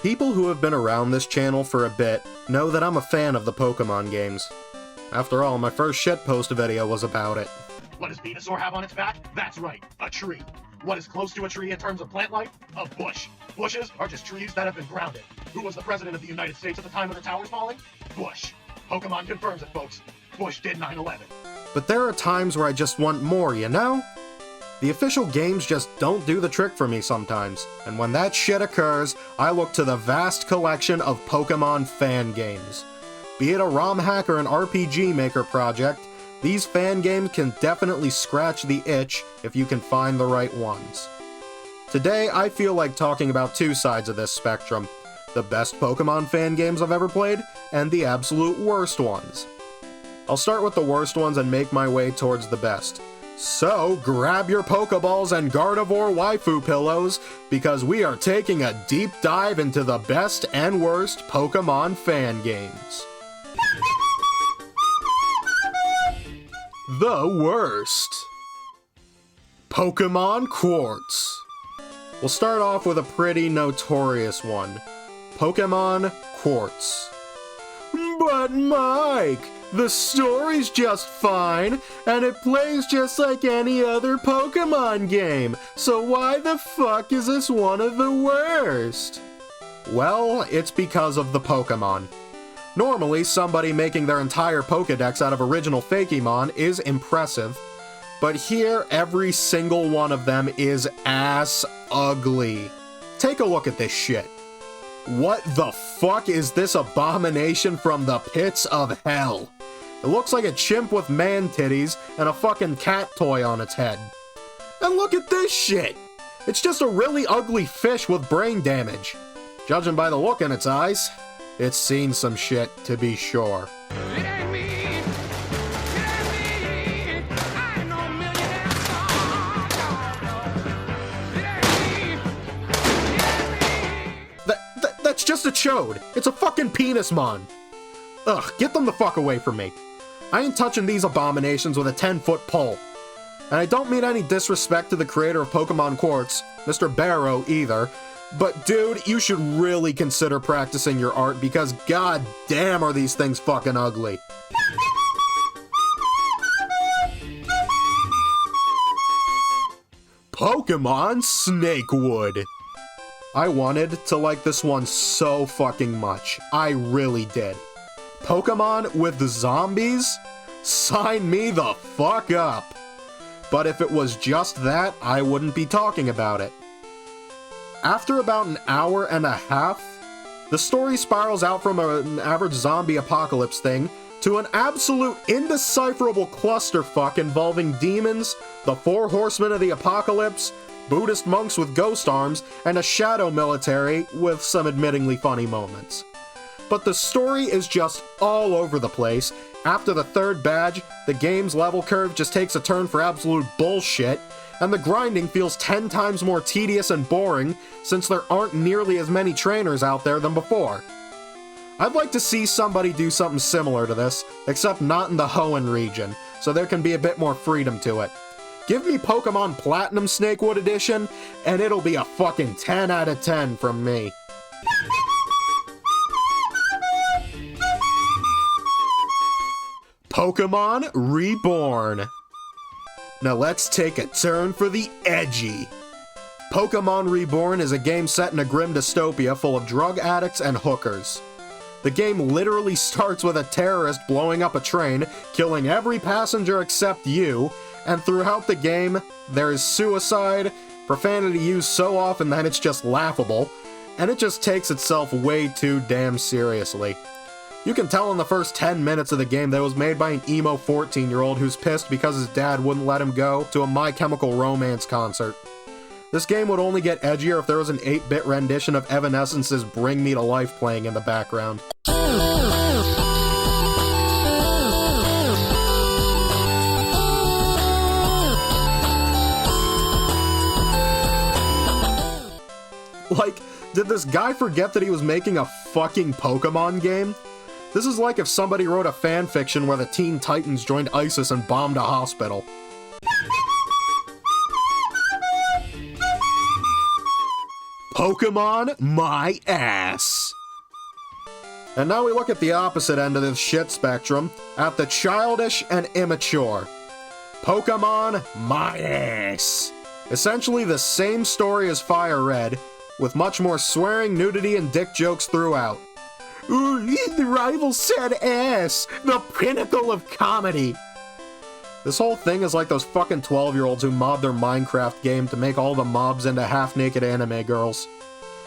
People who have been around this channel for a bit know that I'm a fan of the Pokémon games. After all, my first shitpost video was about it. What does Venusaur have on its back? That's right, a tree. What is close to a tree in terms of plant life? A bush. Bushes are just trees that have been grounded. Who was the president of the United States at the time of the towers falling? Bush. Pokémon confirms it, folks. Bush did 9/11. But there are times where I just want more, you know? The official games just don't do the trick for me sometimes, and when that shit occurs, I look to the vast collection of Pokémon fan games. Be it a ROM hack or an RPG Maker project, these fan games can definitely scratch the itch if you can find the right ones. Today, I feel like talking about two sides of this spectrum: the best Pokémon fan games I've ever played, and the absolute worst ones. I'll start with the worst ones and make my way towards the best. So, grab your Pokeballs and Gardevoir waifu pillows, because we are taking a deep dive into the best and worst Pokémon fan games. The worst. Pokémon Quartz. We'll start off with a pretty notorious one. Pokémon Quartz. But Mike, the story's just fine, and it plays just like any other Pokémon game, so why the fuck is this one of the worst? Well, it's because of the Pokémon. Normally, somebody making their entire Pokédex out of original Fakemon is impressive, but here, every single one of them is ass ugly. Take a look at this shit. What the fuck is this abomination from the pits of hell? It looks like a chimp with man titties and a fucking cat toy on its head. And look at this shit! It's just a really ugly fish with brain damage. Judging by the look in its eyes, it's seen some shit, to be sure. That's just a chode. It's a fucking penismon. Ugh, get them the fuck away from me. I ain't touching these abominations with a 10-foot pole. And I don't mean any disrespect to the creator of Pokémon Quartz, Mr. Barrow, either, but dude, you should really consider practicing your art because god damn are these things fucking ugly. Pokémon Snakewood. I wanted to like this one so fucking much. I really did. Pokémon with zombies? Sign me the fuck up. But if it was just that, I wouldn't be talking about it. After about an hour and a half, the story spirals out from an average zombie apocalypse thing to an absolute indecipherable clusterfuck involving demons, the 4 horsemen of the apocalypse, Buddhist monks with ghost arms, and a shadow military with some admittingly funny moments. But the story is just all over the place. After the 3rd badge, the game's level curve just takes a turn for absolute bullshit, and the grinding feels 10 times more tedious and boring since there aren't nearly as many trainers out there than before. I'd like to see somebody do something similar to this, except not in the Hoenn region, so there can be a bit more freedom to it. Give me Pokémon Platinum Snakewood Edition, and it'll be a fucking 10 out of 10 from me. Pokémon Reborn. Now let's take a turn for the edgy. Pokémon Reborn is a game set in a grim dystopia full of drug addicts and hookers. The game literally starts with a terrorist blowing up a train, killing every passenger except you, and throughout the game, there is suicide, profanity used so often that it's just laughable, and it just takes itself way too damn seriously. You can tell in the first 10 minutes of the game that it was made by an emo 14-year-old who's pissed because his dad wouldn't let him go to a My Chemical Romance concert. This game would only get edgier if there was an 8-bit rendition of Evanescence's Bring Me to Life playing in the background. Like, did this guy forget that he was making a fucking Pokémon game? This is like if somebody wrote a fanfiction where the Teen Titans joined ISIS and bombed a hospital. Pokémon my ass. And now we look at the opposite end of this shit spectrum, at the childish and immature. Pokémon my ass. Essentially the same story as Fire Red, with much more swearing, nudity, and dick jokes throughout. Ooh, the rival said ass, the pinnacle of comedy. This whole thing is like those fucking 12-year-olds who mod their Minecraft game to make all the mobs into half-naked anime girls.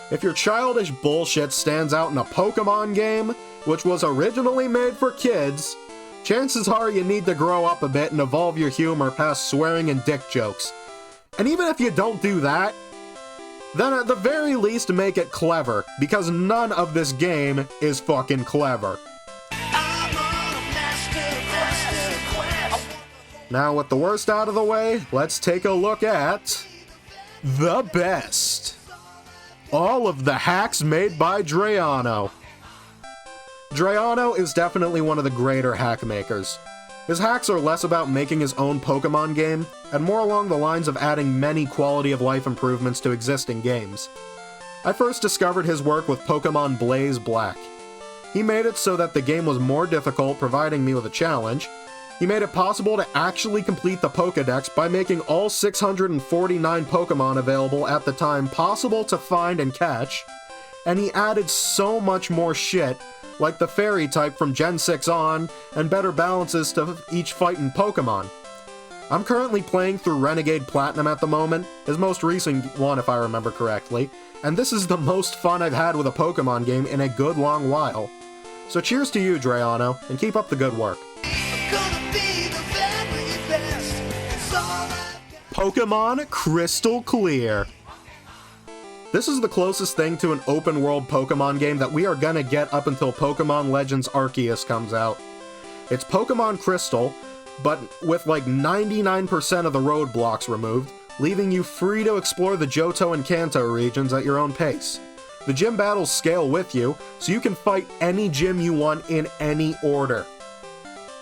If your childish bullshit stands out in a Pokémon game, which was originally made for kids, chances are you need to grow up a bit and evolve your humor past swearing and dick jokes. And even if you don't do that, then at the very least make it clever, because none of this game is fucking clever. Now with the worst out of the way, let's take a look at the best. All of the hacks made by Drayano. Drayano is definitely one of the greater hack makers. His hacks are less about making his own Pokémon game, and more along the lines of adding many quality of life improvements to existing games. I first discovered his work with Pokémon Blaze Black. He made it so that the game was more difficult, providing me with a challenge. He made it possible to actually complete the Pokédex by making all 649 Pokémon available at the time possible to find and catch, and he added so much more shit, like the Fairy type from Gen 6 on, and better balances to each fighting Pokémon. I'm currently playing through Renegade Platinum at the moment, his most recent one if I remember correctly, and this is the most fun I've had with a Pokémon game in a good long while. So cheers to you, Drayano, and keep up the good work. Pokémon Crystal Clear. This is the closest thing to an open-world Pokémon game that we are gonna get up until Pokémon Legends Arceus comes out. It's Pokémon Crystal, but with like 99% of the roadblocks removed, leaving you free to explore the Johto and Kanto regions at your own pace. The gym battles scale with you, so you can fight any gym you want in any order.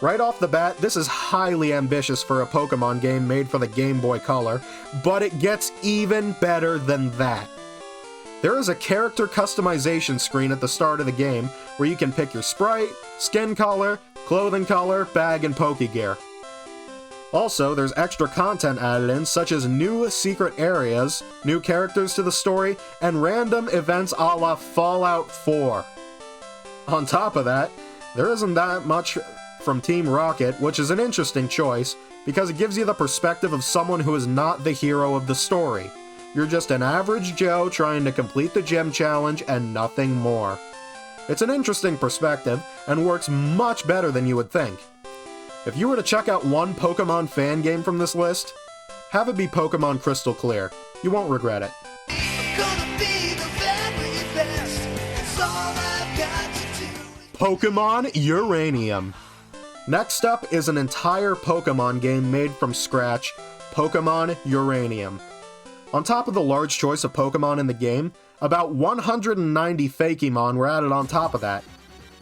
Right off the bat, this is highly ambitious for a Pokémon game made for the Game Boy Color, but it gets even better than that. There is a character customization screen at the start of the game where you can pick your sprite, skin color, clothing color, bag, and Pokegear. Also, there's extra content added in, such as new secret areas, new characters to the story, and random events a la Fallout 4. On top of that, there isn't that much from Team Rocket, which is an interesting choice, because it gives you the perspective of someone who is not the hero of the story. You're just an average Joe trying to complete the gym challenge and nothing more. It's an interesting perspective, and works much better than you would think. If you were to check out one Pokémon fan game from this list, have it be Pokémon Crystal Clear. You won't regret it. Pokémon Uranium. Next up is an entire Pokémon game made from scratch, Pokémon Uranium. On top of the large choice of Pokémon in the game, about 190 Fakemon were added on top of that.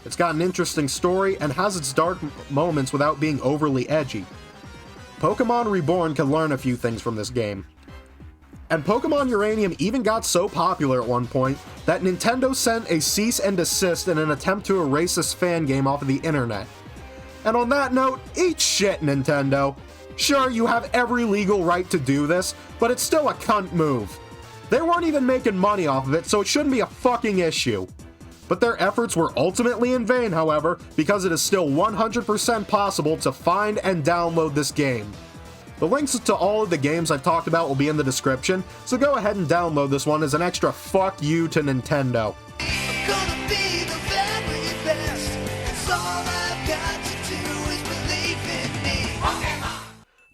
It's got an interesting story and has its dark moments without being overly edgy. Pokémon Reborn can learn a few things from this game. And Pokémon Uranium even got so popular at one point that Nintendo sent a cease and desist in an attempt to erase this fan game off of the internet. And on that note, eat shit, Nintendo. Sure, you have every legal right to do this, but it's still a cunt move. They weren't even making money off of it, so it shouldn't be a fucking issue. But their efforts were ultimately in vain, however, because it is still 100% possible to find and download this game. The links to all of the games I've talked about will be in the description, so go ahead and download this one as an extra fuck you to Nintendo.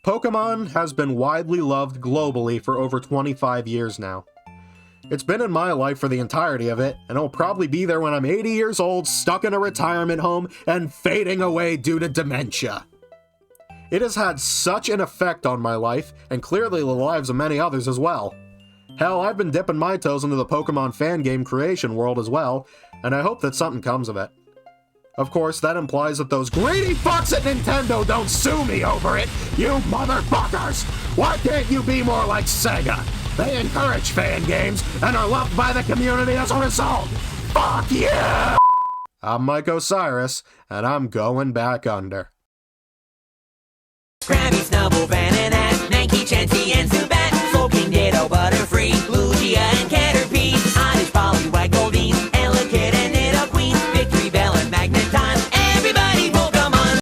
Pokémon has been widely loved globally for over 25 years now. It's been in my life for the entirety of it, and it'll probably be there when I'm 80 years old, stuck in a retirement home, and fading away due to dementia. It has had such an effect on my life, and clearly the lives of many others as well. Hell, I've been dipping my toes into the Pokémon fan game creation world as well, and I hope that something comes of it. Of course, that implies that those greedy fucks at Nintendo don't sue me over it! You motherfuckers! Why can't you be more like Sega? They encourage fan games and are loved by the community as a result. Fuck you! I'm Mike Osiris, and I'm going back under. Krabby, Snubble, Banana, Nanky, Chanty, and Zoom.